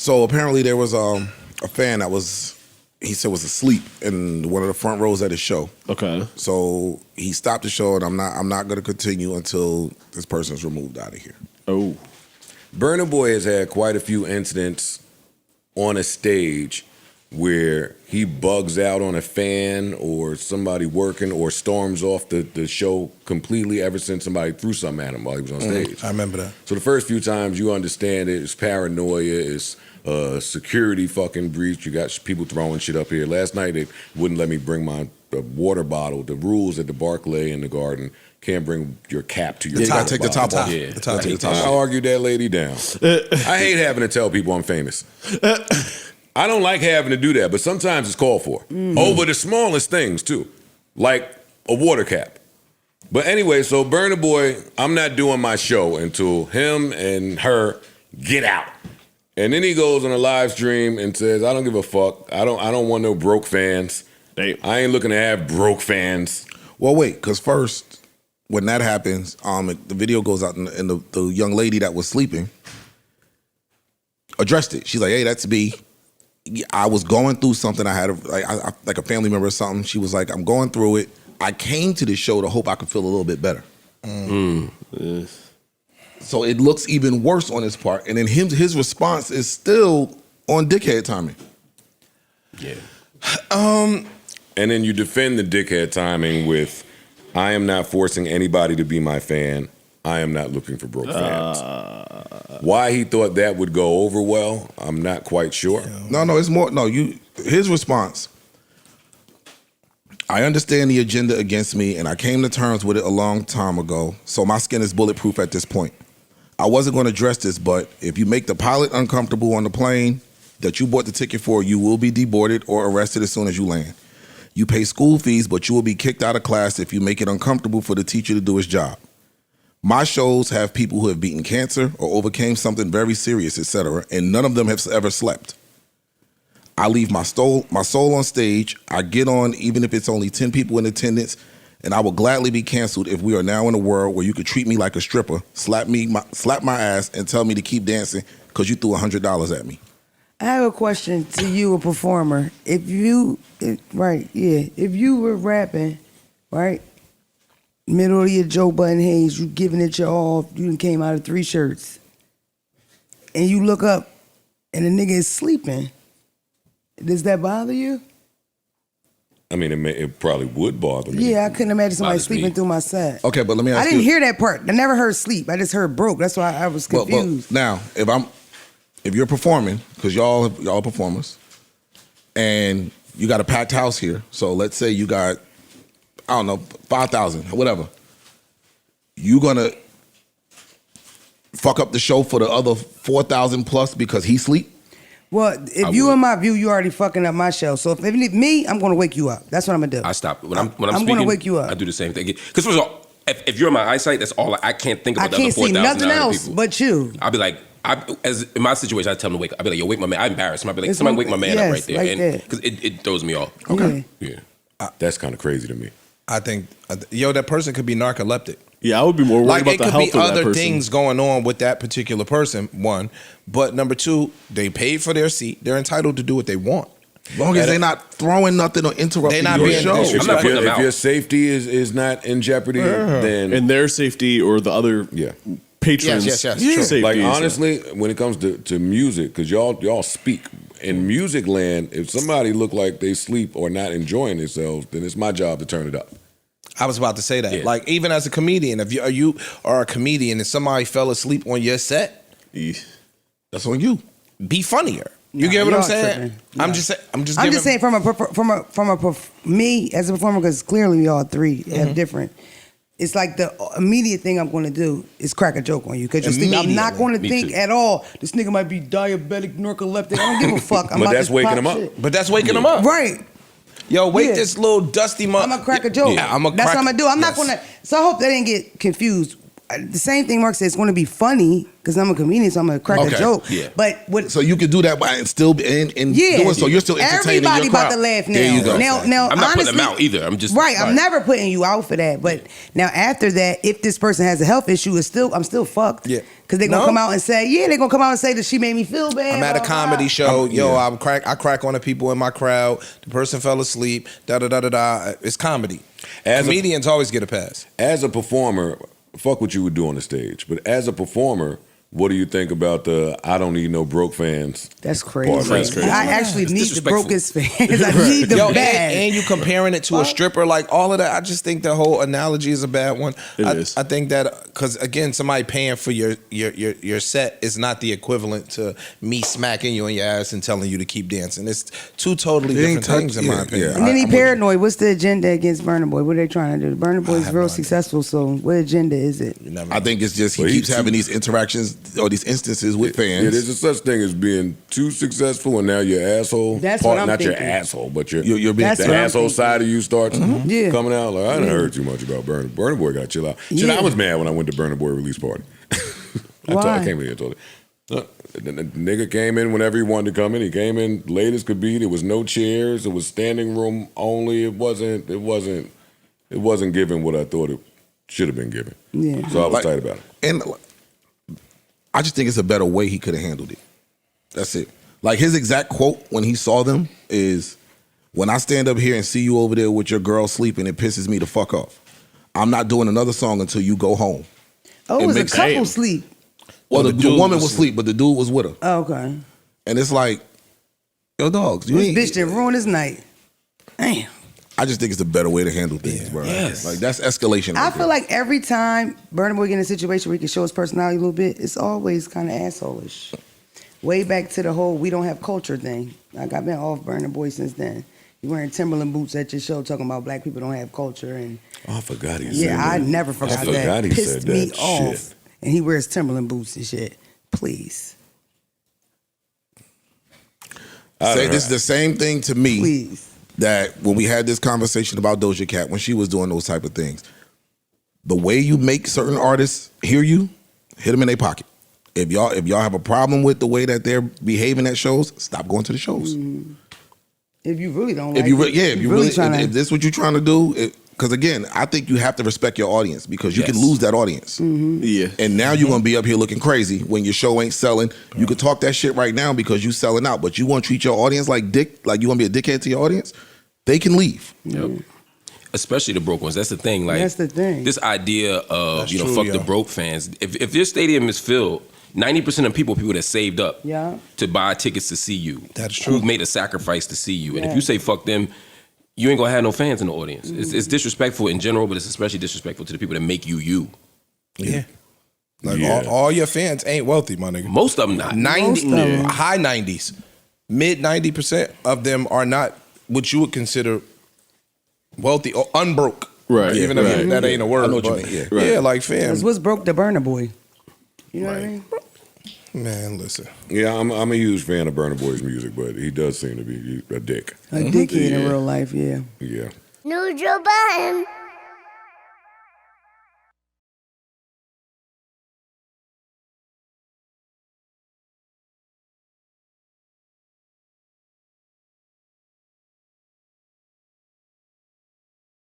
So apparently there was a fan that he said was asleep in one of the front rows at his show. Okay. So he stopped the show, and I'm not going to continue until this person's removed out of here. Oh. Burna Boy has had quite a few incidents on a stage where he bugs out on a fan or somebody working or storms off the show completely ever since somebody threw something at him while he was on stage. I remember that. So the first few times you understand it's paranoia, it's security fucking breach. You got people throwing shit up here. Last night they wouldn't let me bring my water bottle. The rules at the Barclay in the Garden, can't bring your cap to your top. water Take the top bottle. off. Yeah. The top, take the top I off. argued that lady down. I hate having to tell people I'm famous. I don't like having to do that, but sometimes it's called for. Over the smallest things, too. Like a water cap. But anyway, so Burna Boy, I'm not doing my show until him and her get out. And then he goes on a live stream and says, I don't give a fuck. I don't want no broke fans. I ain't looking to have broke fans. Well, wait, because first, when that happens, the video goes out, and the young lady that was sleeping addressed it. She's like, hey, that's me. I was going through something. I had like a family member or something. She was like, I'm going through it. I came to this show to hope I could feel a little bit better. So it looks even worse on his part. And then his response is still on dickhead timing. Yeah. And then you defend the dickhead timing with, I am not forcing anybody to be my fan. I am not looking for broke fans. Why he thought that would go over well, I'm not quite sure. No, it's more. No, his response. I understand the agenda against me, and I came to terms with it a long time ago, so my skin is bulletproof at this point. I wasn't going to address this, but if you make the pilot uncomfortable on the plane that you bought the ticket for, you will be deboarded or arrested as soon as you land. You pay school fees, but you will be kicked out of class if you make it uncomfortable for the teacher to do his job. My shows have people who have beaten cancer or overcame something very serious, etc., and none of them have ever slept. I leave my soul on stage. I get on even if it's only 10 people in attendance, and I will gladly be canceled if we are now in a world where you could treat me like a stripper, slap my ass, and tell me to keep dancing because you threw $100 at me. I have a question to you, a performer. If you were rapping, right, middle of your Joe Budden Hayes, you giving it your all, you done came out of 3 shirts, and you look up and the nigga is sleeping, does that bother you? I mean, it probably would bother me. Yeah, I couldn't imagine somebody Bothers sleeping me. through my set. Okay, but let me ask you. I didn't hear that part. I never heard sleep. I just heard broke. That's why I was confused. Now, if you're performing, because y'all performers, and you got a packed house here, so let's say you got, I don't know, 5,000, whatever. You gonna fuck up the show for the other 4,000 plus because he sleep? Well, if you in my view, you already fucking up my show. So if it need me, I'm gonna wake you up. That's what I'm gonna do. I stop. When I'm I'm speaking, gonna wake you up. I do the same thing. Because first of all, if you're in my eyesight, that's all I can't think I about. The other can't see 4,000 nothing else people. but you. I'll be like, as in my situation, I tell him to wake up. I'll be like, yo, wake my man. I'm embarrassed. I'll be like, It's somebody one- wake my man yes, up right there. like And that. because it throws me off. Okay. Yeah. That's kind of crazy to me. I think, that person could be narcoleptic. Yeah, I would be more worried Like about it the could health be of that other person. things going on with that particular person, one. But number two, they paid for their seat. They're entitled to do what they want. As long as they're not throwing nothing or interrupting They not your being show. disrespectful. I'm not putting them If out. your safety is not in jeopardy, then And their safety or the other patrons' Yes. safety. like is, honestly, when it comes to music, because y'all speak in music land, if somebody look like they sleep or not enjoying themselves, then it's my job to turn it up. I was about to say that. Yeah. Like, even as a comedian, if you are a comedian and somebody fell asleep on your set, That's on you. be funnier. You Nah, get what I'm y'all saying? tripping. I'm Nah. just saying. I'm just saying me as a performer, because clearly we all three have different. It's like the immediate thing I'm going to do is crack a joke on you because I'm not going to Me think too. at all. This nigga might be diabetic, narcoleptic. I don't give a fuck. I'm But about that's to waking pop him up. shit. But that's waking them up. Right. Yo, wake Yeah. this little dusty mother. I'm gonna crack a joke. Yeah, That's what I'm gonna do. I'm not gonna. So I hope they didn't get confused. the same thing Mark said. It's going to be funny because I'm a comedian, so I'm going to crack a joke. Yeah. But what? So you could do that and still doing so you're still entertaining everybody your crowd. about to laugh now. There you go. Now, I'm not honestly, putting them out either. I'm just right. I'm never putting you out for that. But now after that, if this person has a health issue, I'm still fucked. Yeah. Because they're gonna come out and say, that she made me feel bad. I'm at a blah, comedy blah. show. I crack on the people in my crowd. The person fell asleep. Da da da da da. It's comedy. Comedians always get a pass. As a performer, fuck what you would do on the stage. But as a performer, what do you think about the I don't need no broke fans? That's crazy. Part? That's crazy. I actually It's need the disrespectful. brokest fans. I need the bad. And you comparing it to a stripper, like all of that. I just think the whole analogy is a bad one. It is. I think that because again, somebody paying for your set is not the equivalent to me smacking you in your ass and telling you to keep dancing. It's two totally different things in my opinion. And then he paranoid. What's the agenda against Burna Boy? What are they trying to do? Burna Boy's real successful, so what agenda is it? I think it's just he keeps having these interactions or these instances with fans. Yeah, there's a such thing as being too successful, and now your asshole. That's what I'm not thinking. your asshole, but you're being That's the what I'm asshole thinking. side of you starts Yeah. coming out. Like I didn't heard too much about Burna. Burna Boy got to chill out. Shit, Yeah. I was mad when I went to Burna Boy release party. Why? I came in here and told it. The nigga came in whenever he wanted to come in. He came in late as could be. There was no chairs. It was standing room only. It wasn't given what I thought it should have been given. Yeah. So I was tight about it. And I just think it's a better way he could have handled it. That's it. Like his exact quote when he saw them is, "When I stand up here and see you over there with your girl sleeping, it pisses me the fuck off. I'm not doing another song until you go home." Oh, it was a makes- couple sleep. Well, the the dude woman was was asleep, but the dude was with her. Oh, okay. And it's like, yo, dogs, you This ain't. bitch didn't ruin his night. Damn. I just think it's a better way to handle things, bro. Yes. Like that's escalation. I right feel there. like every time Burna Boy get in a situation where he can show his personality a little bit, it's always kind of asshole-ish. Way back to the whole we don't have culture thing. Like I've been off Burna Boy since then. You wearing Timberland boots at your show talking about black people don't have culture and Oh, I forgot he said that. I never forgot that. he Pissed said me that. off. Shit. And he wears Timberland boots and shit. Please. This is the same thing to me. Please. That when we had this conversation about Doja Cat, when she was doing those type of things, the way you make certain artists hear you, hit them in their pocket. If y'all have a problem with the way that they're behaving at shows, stop going to the shows. If you really don't If like you it, if you really trying if this is what you're trying to do, because again, I think you have to respect your audience because you can lose that audience. Yeah. And now you're gonna be up here looking crazy when your show ain't selling. You could talk that shit right now because you selling out, but you want to treat your audience like you want to be a dickhead to your audience. They can leave. Yep. Especially the broke ones. That's the thing. Like That's the thing. This idea of That's true, fuck yo. the broke fans. If your stadium is filled, 90% of people that saved up to buy tickets to see you. That's true. Who made a sacrifice to see you. And if Yeah. you say fuck them, you ain't gonna have no fans in the audience. It's disrespectful in general, but it's especially disrespectful to the people that make you you. Yeah. Like Yeah. all your fans ain't wealthy, my nigga. Most of them not. 90, of them. high 90s, mid 90% of them are not what you would consider wealthy or unbroke. Right. Even Right. if that ain't a word. I know what you but mean, yeah. Right. Yeah, like fam. That's what's broke the Burna Boy. You know what I mean? Man, listen. Yeah, I'm a huge fan of Burna Boy's music, but he does seem to be a dick. A dickhead in real life, yeah. Yeah. Neutral button.